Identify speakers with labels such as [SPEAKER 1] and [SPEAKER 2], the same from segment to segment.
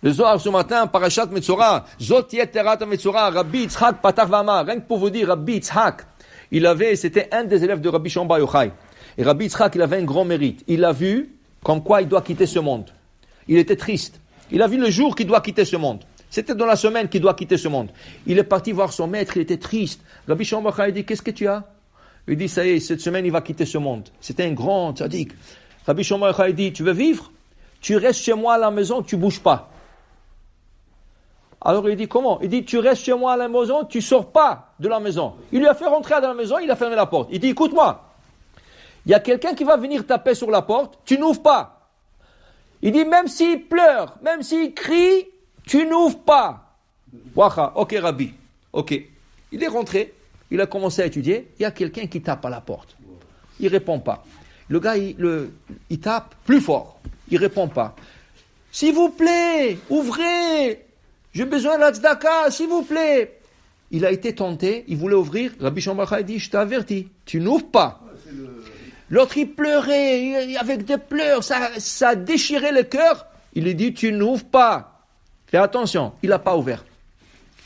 [SPEAKER 1] Le Zohar ce matin, Parashat Metzora, Zot Yeterat Metzora, Rabbi Yitzhak Patach V'Amar. Rien que pour vous dire, Rabbi Yitzhak, c'était un des élèves de Rabbi Shimon Bar Yochai. Et Rabbi Yitzhak, il avait un grand mérite. Il a vu comme quoi il doit quitter ce monde. Il était triste. Il a vu le jour qu'il doit quitter ce monde. C'était dans la semaine qu'il doit quitter ce monde. Il est parti voir son maître, il était triste. Rabbi Shimon Bar Yochai dit, qu'est-ce que tu as? Il dit, ça y est, cette semaine, il va quitter ce monde. C'était un grand tzaddik. Rabbi Shimon Bar Yochai dit, tu veux vivre? Tu restes chez moi à la maison, tu bouges pas. Alors il dit, comment? Il dit, tu restes chez moi à la maison, tu sors pas de la maison. Il lui a fait rentrer dans la maison, il a fermé la porte. Il dit, écoute-moi, il y a quelqu'un qui va venir taper sur la porte, tu n'ouvres pas. Il dit, même s'il pleure, même s'il crie, tu n'ouvres pas. Wacha, ok Rabbi, ok. Il est rentré, il a commencé à étudier, il y a quelqu'un qui tape à la porte. Il répond pas. Le gars, il tape plus fort, il répond pas. S'il vous plaît, ouvrez. J'ai besoin de la tzedaka, s'il vous plaît. Il a été tenté, il voulait ouvrir. Rabbi Shimon Bar Yochai dit, je t'avertis, tu n'ouvres pas. L'autre, il pleurait, avec des pleurs, ça déchirait le cœur. Il lui dit, tu n'ouvres pas. Fais attention, il n'a pas ouvert.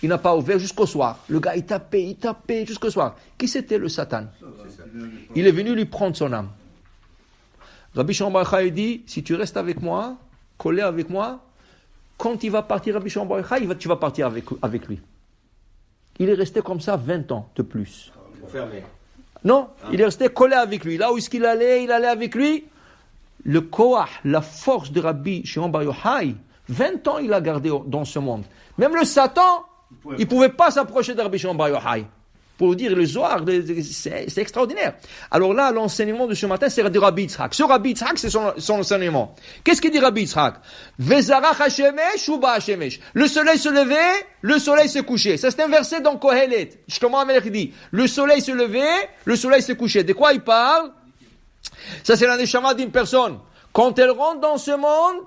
[SPEAKER 1] Il n'a pas ouvert jusqu'au soir. Le gars, il tapait jusqu'au soir. Qui c'était le Satan? Il est venu lui prendre son âme. Rabbi Shimon Bar Yochai dit, si tu restes avec moi, collé avec moi, quand il va partir Rabbi Shimon Bar Yochai, tu vas partir avec lui. Il est resté comme ça 20 ans de plus.
[SPEAKER 2] Fermé.
[SPEAKER 1] Non, il est resté collé avec lui. Là où est-ce qu'il allait, il allait avec lui. Le koach, la force de Rabbi Shimon Bar Yochai, 20 ans il a gardé dans ce monde. Même le Satan, il ne pouvait pas s'approcher de Rabbi Shimon Bar Yochai. Pour vous dire, le Zohar, c'est extraordinaire. Alors là, l'enseignement de ce matin, c'est de Rabbi Yitzhak. Ce Rabbi Yitzhak, c'est son enseignement. Qu'est-ce qu'il dit Rabbi Yitzhak? Vezarach hashemesh ou ba hashemesh. Le soleil se levait, le soleil se couchait. Ça, c'est un verset dans Kohelet. Shlomo HaMelech dit, le soleil se levait, le soleil se couchait. De quoi il parle? Ça, c'est la neshama d'une personne. Quand elle rentre dans ce monde,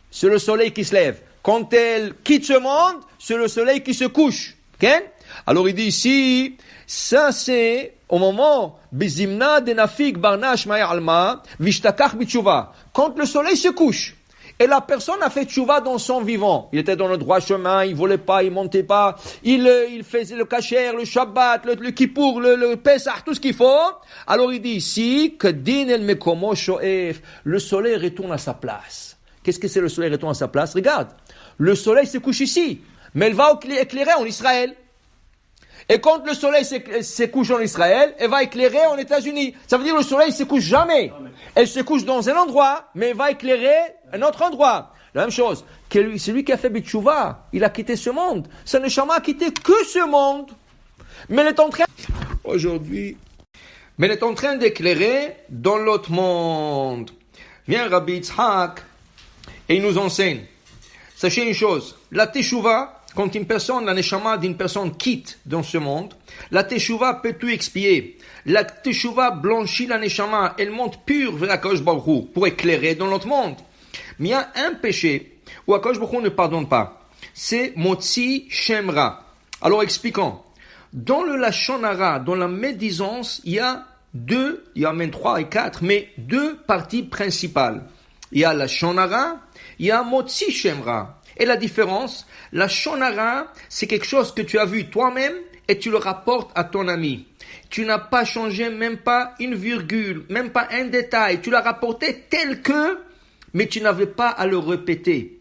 [SPEAKER 1] c'est le soleil qui se lève. Quand elle quitte ce monde, c'est le soleil qui se couche. Okay? Alors il dit ici, ça c'est au moment bizimna denafik barnash ma'e alma vishtakach bitshuva. Quand le soleil se couche et la personne a fait tchouva dans son vivant, il était dans le droit chemin, il volait pas, il montait pas, il faisait le kasher, le shabbat, le kippour, le pesach, tout ce qu'il faut. Alors il dit ici que din el mekomo shoef, le soleil retourne à sa place. Qu'est-ce que c'est le soleil retourne à sa place? Regarde, le soleil se couche ici, mais il va éclairer en Israël. Et quand le soleil se couche en Israël, elle va éclairer en États-Unis. Ça veut dire que le soleil ne se couche jamais. Elle se couche dans un endroit, mais elle va éclairer un autre endroit. La même chose, celui qui a fait Bitchouva, il a quitté ce monde. Sa neshama a quitté que ce monde. Mais elle est en train, aujourd'hui, mais elle est en train d'éclairer dans l'autre monde. Vient Rabbi Yitzhak et il nous enseigne. Sachez une chose, la Teshuvah, quand une personne, la neshama d'une personne quitte dans ce monde, la teshuva peut tout expier. La teshuva blanchit la neshama, elle monte pure vers Akadosh Baruch Hu pour éclairer dans notre monde. Mais il y a un péché où Akadosh Baruch Hu ne pardonne pas. C'est Motzi Shem Ra. Alors expliquons. Dans le Lashon Hara, dans la médisance, il y a même 3 et 4, mais 2 parties principales. Il y a Lashon Hara, il y a Motzi Shem Ra. Et la différence, la shonara, c'est quelque chose que tu as vu toi-même et tu le rapportes à ton ami. Tu n'as pas changé même pas une virgule, même pas un détail. Tu l'as rapporté tel que, mais tu n'avais pas à le répéter.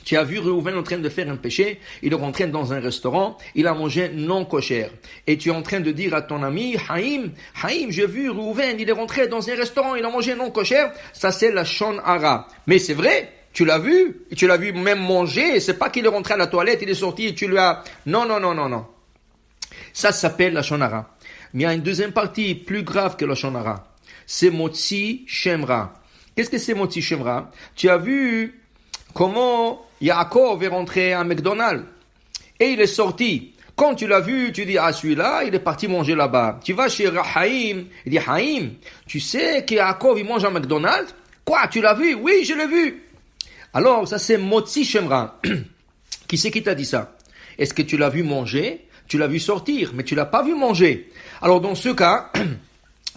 [SPEAKER 1] Tu as vu Reuven en train de faire un péché, il est rentré dans un restaurant, il a mangé non kosher. Et tu es en train de dire à ton ami, Haïm, j'ai vu Reuven, il est rentré dans un restaurant, il a mangé non kosher. Ça c'est la shonara. Mais c'est vrai. Tu l'as vu, et tu l'as vu même manger, c'est pas qu'il est rentré à la toilette, il est sorti et tu lui as... Non. Ça s'appelle la shonara. Mais il y a une deuxième partie plus grave que la shonara. C'est Motzi Shem Ra. Qu'est-ce que c'est Motzi Shem Ra? Tu as vu comment Yaakov est rentré à McDonald's et il est sorti. Quand tu l'as vu, tu dis, celui-là, il est parti manger là-bas. Tu vas chez Haïm, il dit, Haïm, tu sais que Yaakov, il mange à McDonald's? Quoi, tu l'as vu? Oui, je l'ai vu. Alors, ça c'est Motzi Shem Ra. Qui c'est qui t'a dit ça? Est-ce que tu l'as vu manger? Tu l'as vu sortir, mais tu l'as pas vu manger. Alors, dans ce cas,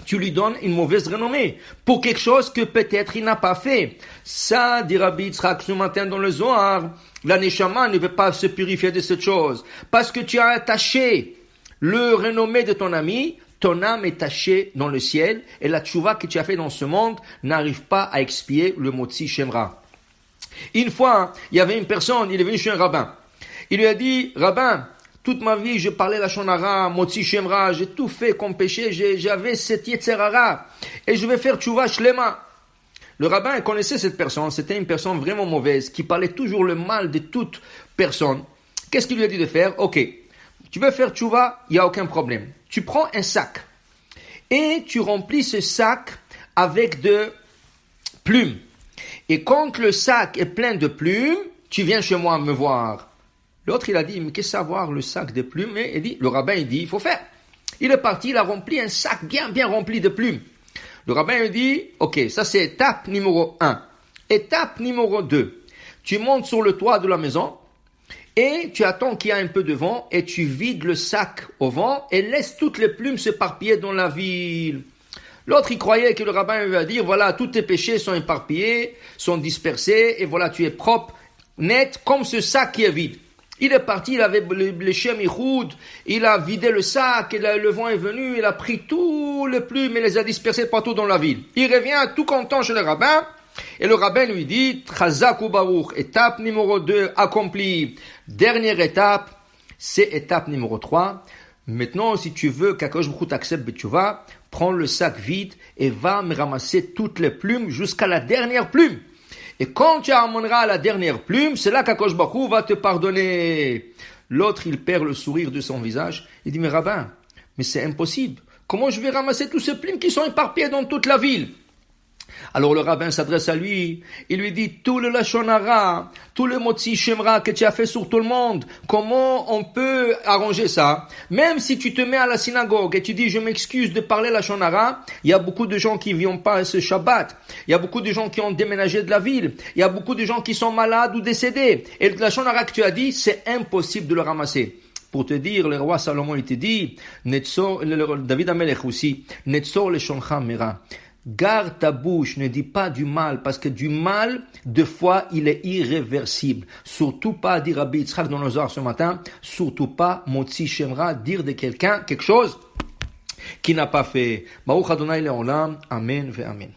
[SPEAKER 1] tu lui donnes une mauvaise renommée pour quelque chose que peut-être il n'a pas fait. Ça, dit Rabbi Yitzhak ce matin dans le Zohar, la Neshama ne peut pas se purifier de cette chose. Parce que tu as attaché le renommée de ton ami, ton âme est tachée dans le ciel et la tchouva que tu as fait dans ce monde n'arrive pas à expier le motzi shemra. Une fois, il y avait une personne, il est venu chez un rabbin. Il lui a dit, rabbin, toute ma vie, je parlais la shonara, motzi shemra, j'ai tout fait comme péché, j'avais cette yetzerara, et je vais faire tchouva shlema. Le rabbin connaissait cette personne, c'était une personne vraiment mauvaise, qui parlait toujours le mal de toute personne. Qu'est-ce qu'il lui a dit de faire? Ok, tu veux faire tchouva, il n'y a aucun problème. Tu prends un sac, et tu remplis ce sac avec de plumes. Et quand le sac est plein de plumes, tu viens chez moi me voir. L'autre, il a dit, mais qu'est-ce que ça avoir le sac de plumes? Et le rabbin, il dit, il faut faire. Il est parti, il a rempli un sac bien rempli de plumes. Le rabbin, il dit, ok, ça c'est étape numéro 1. Étape numéro 2. Tu montes sur le toit de la maison et tu attends qu'il y a un peu de vent et tu vides le sac au vent et laisse toutes les plumes s'éparpiller dans la ville. L'autre, il croyait que le rabbin lui va dire, voilà, tous tes péchés sont éparpillés, sont dispersés, et voilà, tu es propre, net, comme ce sac qui est vide. Il est parti, il avait le Shem Yichud, il a vidé le sac, et le vent est venu, il a pris tous les plumes et les a dispersés partout dans la ville. Il revient tout content chez le rabbin, et le rabbin lui dit, Chazak ou Baruch, étape numéro 2 accomplie. Dernière étape, c'est étape numéro 3. Maintenant, si tu veux qu'Akadosh Baruch Hu t'accepte, tu vas prends le sac vide et va me ramasser toutes les plumes jusqu'à la dernière plume. Et quand tu amèneras la dernière plume, c'est là qu'Akadosh Baruch Hu va te pardonner. L'autre, il perd le sourire de son visage. Il dit, mais rabbin, mais c'est impossible. Comment je vais ramasser tous ces plumes qui sont éparpillées dans toute la ville? Alors le rabbin s'adresse à lui, il lui dit, tout le lashon hara, tout le motzi shemra que tu as fait sur tout le monde, comment on peut arranger ça? Même si tu te mets à la synagogue et tu dis, je m'excuse de parler lashon hara, il y a beaucoup de gens qui ne viennent pas ce Shabbat, il y a beaucoup de gens qui ont déménagé de la ville, il y a beaucoup de gens qui sont malades ou décédés, et le lashon hara que tu as dit, c'est impossible de le ramasser. Pour te dire, le roi Salomon, il te dit, David Amelech aussi, Netzor leshoncha mera. Garde ta bouche, ne dis pas du mal, parce que du mal, deux fois, il est irréversible. Surtout pas, dit Rabbi Yitzhak dans le Zohar ce matin, surtout pas, motzi shemra, dire de quelqu'un quelque chose qu'il n'a pas fait. Baruch Adonai Leolam, Amen ve Amen.